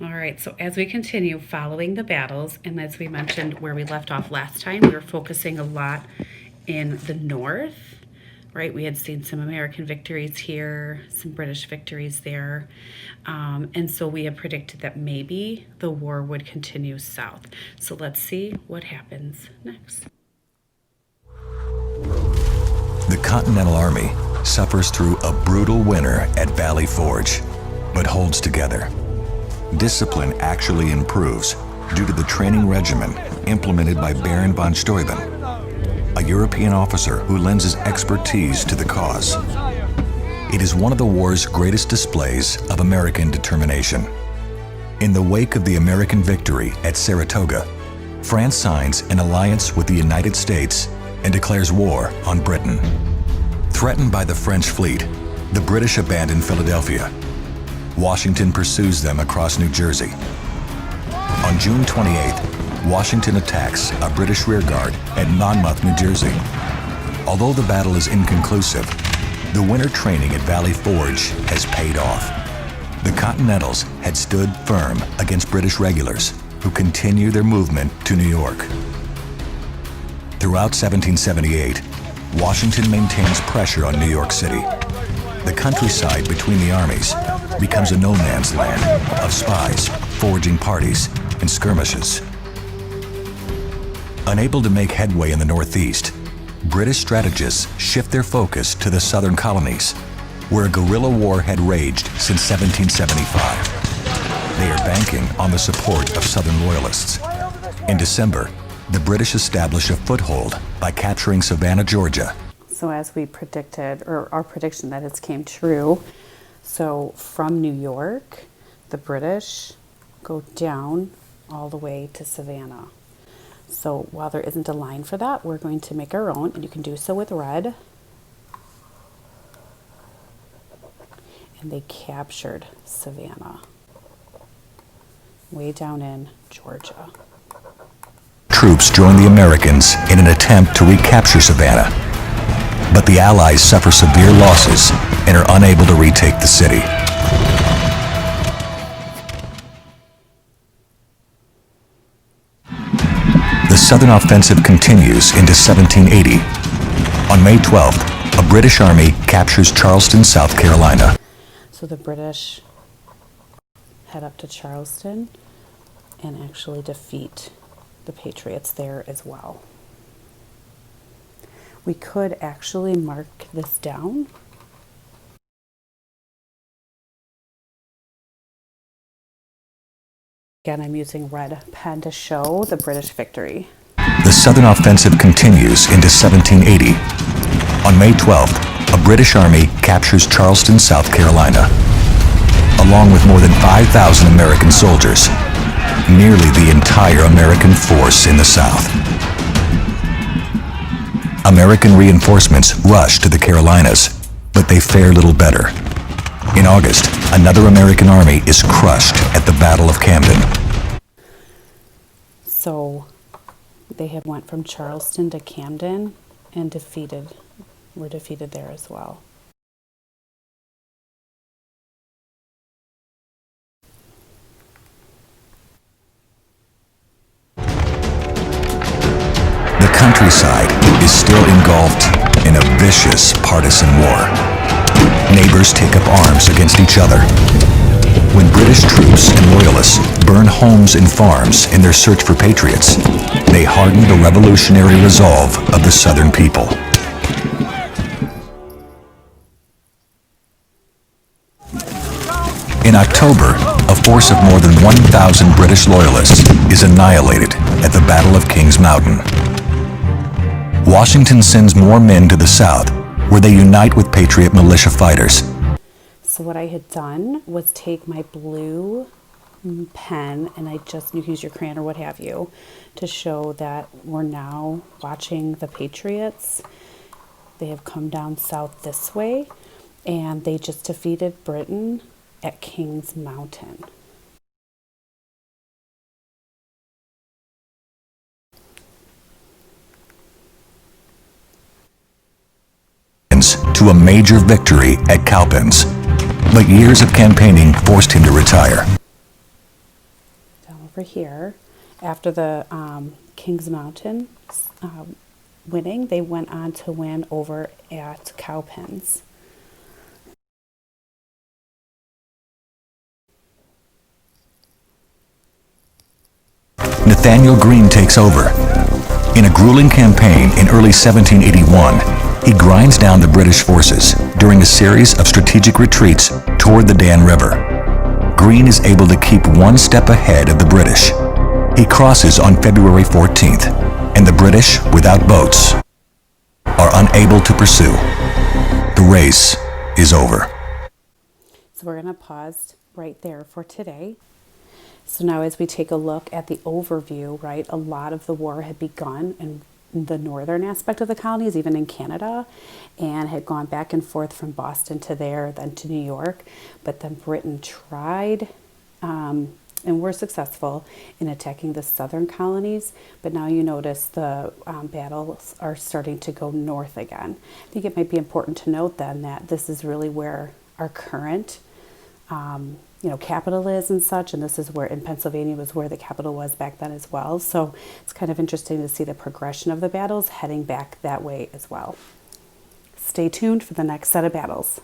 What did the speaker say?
All right, so as we continue following the battles, and as we mentioned where we left off last time, we were focusing a lot in the north, right? We had seen some American victories here, some British victories there. And so we had predicted that maybe the war would continue south. So let's see what happens next. The Continental Army suffers through a brutal winter at Valley Forge, but holds together. Discipline actually improves due to the training regimen implemented by Baron von Steuben, a European officer who lends his expertise to the cause. It is one of the war's greatest displays of American determination. In the wake of the American victory at Saratoga, France signs an alliance with the United States and declares war on Britain. Threatened by the French fleet, the British abandon Philadelphia. Washington pursues them across New Jersey. On June 28th, Washington attacks a British rearguard at Monmouth, New Jersey. Although the battle is inconclusive, the winter training at Valley Forge has paid off. The Continentals had stood firm against British regulars who continue their movement to New York. Throughout 1778, Washington maintains pressure on New York City. The countryside between the armies becomes a no-man's land of spies, foraging parties, and skirmishes. Unable to make headway in the Northeast, British strategists shift their focus to the southern colonies, where a guerrilla war had raged since 1775. They are banking on the support of Southern loyalists. In December, the British establish a foothold by capturing Savannah, Georgia. So as we predicted, or our prediction that has came true, so from New York, the British go down all the way to Savannah. So while there isn't a line for that, we're going to make our own, and you can do so with red. And they captured Savannah, way down in Georgia. Troops join the Americans in an attempt to recapture Savannah. But the Allies suffer severe losses and are unable to retake the city. The Southern offensive continues into 1780. On May 12th, a British army captures Charleston, South Carolina. So the British head up to Charleston and actually defeat the Patriots there as well. We could actually mark this down. Again, I'm using red pen to show the British victory. The Southern offensive continues into 1780. On May 12th, a British army captures Charleston, South Carolina, along with more than 5,000 American soldiers, nearly the entire American force in the South. American reinforcements rush to the Carolinas, but they fare little better. In August, another American army is crushed at the Battle of Camden. So they had went from Charleston to Camden and were defeated there as well. The countryside is still engulfed in a vicious partisan war. Neighbors take up arms against each other. When British troops and loyalists burn homes and farms in their search for patriots, they harden the revolutionary resolve of the Southern people. In October, a force of more than 1,000 British loyalists is annihilated at the Battle of Kings Mountain. Washington sends more men to the south, where they unite with Patriot militia fighters. So what I had done was take my blue pen, and you can use your crayon or what have you, to show that we're now watching the Patriots. They have come down south this way, and they just defeated Britain at Kings Mountain. To a major victory at Cowpens, but years of campaigning forced him to retire. over here, after the Kings Mountain winning, they went on to win over at Cowpens. Nathaniel Greene takes over. In a grueling campaign in early 1781, he grinds down the British forces during a series of strategic retreats toward the Dan River. Greene is able to keep one step ahead of the British. He crosses on February 14th, and the British, without boats, are unable to pursue. The race is over. So we're going to pause right there for today. So now as we take a look at the overview, right, a lot of the war had begun in the northern aspect of the colonies, even in Canada, and had gone back and forth from Boston to there, then to New York. But then Britain tried and were successful in attacking the southern colonies. But now you notice the battles are starting to go north again. I think it might be important to note then that this is really where our current capital is and such, and this is where in Pennsylvania was where the capital was back then as well. So it's kind of interesting to see the progression of the battles heading back that way as well. Stay tuned for the next set of battles.